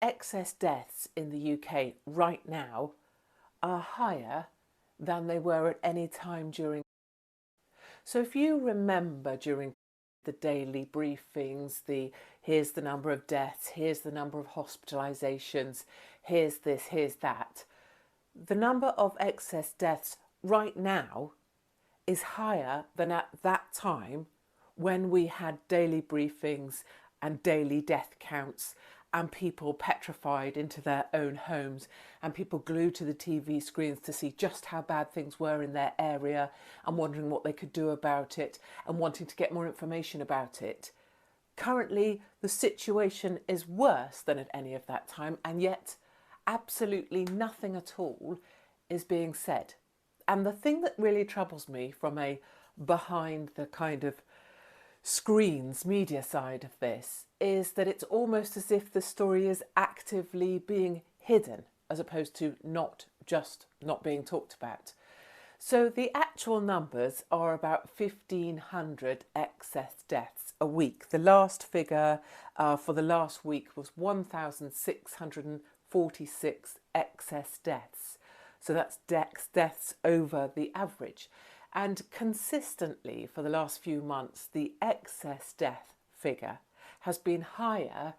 excess deaths in the UK right now are higher than they were at any time during. So if you remember during the daily briefings, here's the number of deaths, here's the number of hospitalisations, here's this, here's that. The number of excess deaths right now is higher than at that time when we had daily briefings and daily death counts and people petrified into their own homes and people glued to the TV screens to see just how bad things were in their area and wondering what they could do about it and wanting to get more information about it. Currently, the situation is worse than at any of that time, and yet absolutely nothing at all is being said. And the thing that really troubles me from a behind the kind of screens media side of this is that it's almost as if the story is actively being hidden as opposed to not being talked about. So the actual numbers are about 1,500 excess deaths a week. The last figure for the last week was 1,646 excess deaths. So that's deaths over the average. And consistently for the last few months, the excess death figure has been higher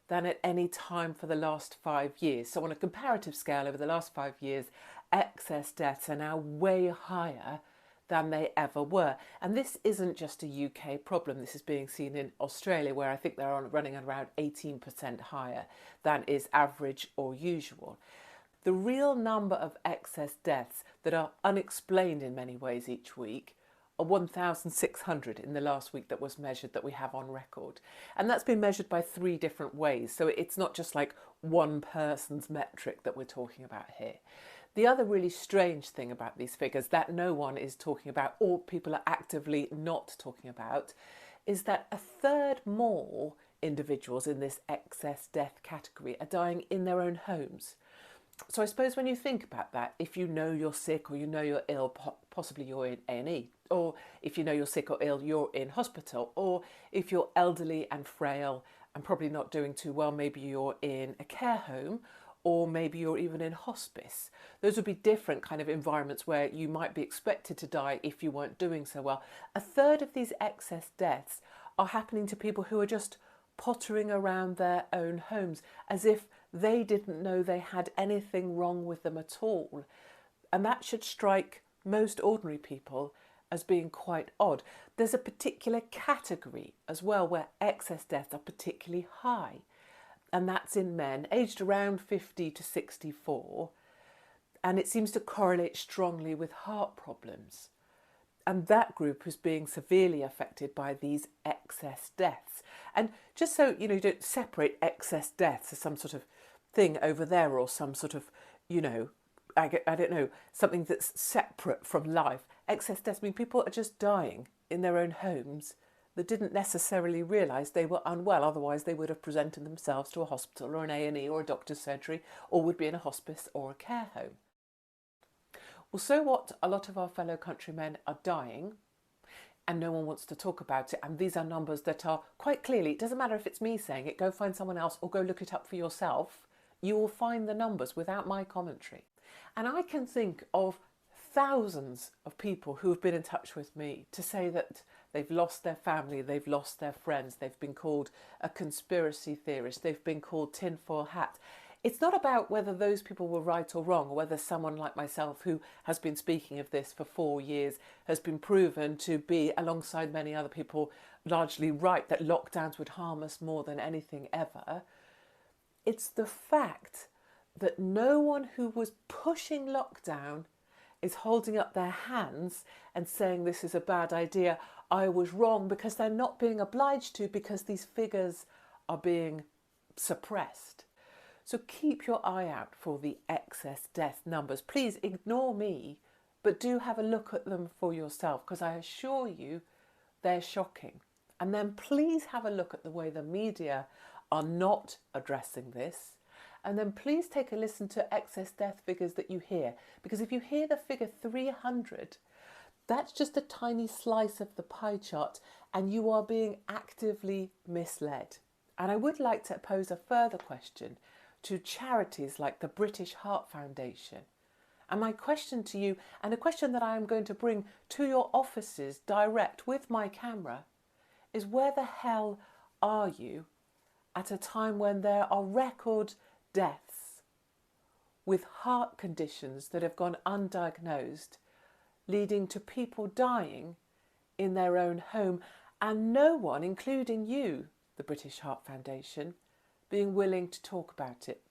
than at any time for the last 5 years. So on a comparative scale over the last 5 years, excess deaths are now way higher than they ever were. And this isn't just a UK problem. This is being seen in Australia, where I think they're running around 18% higher than is average or usual. The real number of excess deaths that are unexplained in many ways each week are 1,600 in the last week that was measured, that we have on record. And that's been measured by 3 different ways. So it's not just like one person's metric that we're talking about here. The other really strange thing about these figures that no one is talking about, or people are actively not talking about, is that a third more individuals in this excess death category are dying in their own homes. So I suppose when you think about that, if you know you're sick or you know you're ill, possibly you're in A&E, or if you know you're sick or ill, you're in hospital, or if you're elderly and frail and probably not doing too well, maybe you're in a care home, or maybe you're even in hospice. Those would be different kind of environments where you might be expected to die if you weren't doing so well. A third of these excess deaths are happening to people who are just pottering around their own homes as if they didn't know they had anything wrong with them at all. And that should strike most ordinary people as being quite odd. There's a particular category as well where excess deaths are particularly high, and that's in men aged around 50 to 64, and it seems to correlate strongly with heart problems. And that group is being severely affected by these excess deaths. And just so you don't separate excess deaths as some sort of thing over there, or some sort of, I don't know, something that's separate from life. Excess deaths mean people are just dying in their own homes that didn't necessarily realise they were unwell. Otherwise they would have presented themselves to a hospital or an A&E or a doctor's surgery, or would be in a hospice or a care home. Well, so what? A lot of our fellow countrymen are dying and no one wants to talk about it. And these are numbers that are quite clearly, it doesn't matter if it's me saying it, go find someone else or go look it up for yourself. You will find the numbers without my commentary. And I can think of thousands of people who have been in touch with me to say that they've lost their family, they've lost their friends, they've been called a conspiracy theorist, they've been called tinfoil hat. It's not about whether those people were right or wrong, or whether someone like myself, who has been speaking of this for 4 years, has been proven to be, alongside many other people, largely right, that lockdowns would harm us more than anything ever. It's the fact that no one who was pushing lockdown is holding up their hands and saying this is a bad idea, I was wrong, because they're not being obliged to, because these figures are being suppressed. So keep your eye out for the excess death numbers. Please ignore me, but do have a look at them for yourself, because I assure you they're shocking. And then please have a look at the way the media are not addressing this. And then please take a listen to excess death figures that you hear. Because if you hear the figure 300, that's just a tiny slice of the pie chart, and you are being actively misled. And I would like to pose a further question to charities like the British Heart Foundation. And my question to you, and a question that I am going to bring to your offices direct with my camera, is where the hell are you at a time when there are record deaths with heart conditions that have gone undiagnosed, leading to people dying in their own home, and no one, including you, the British Heart Foundation, being willing to talk about it?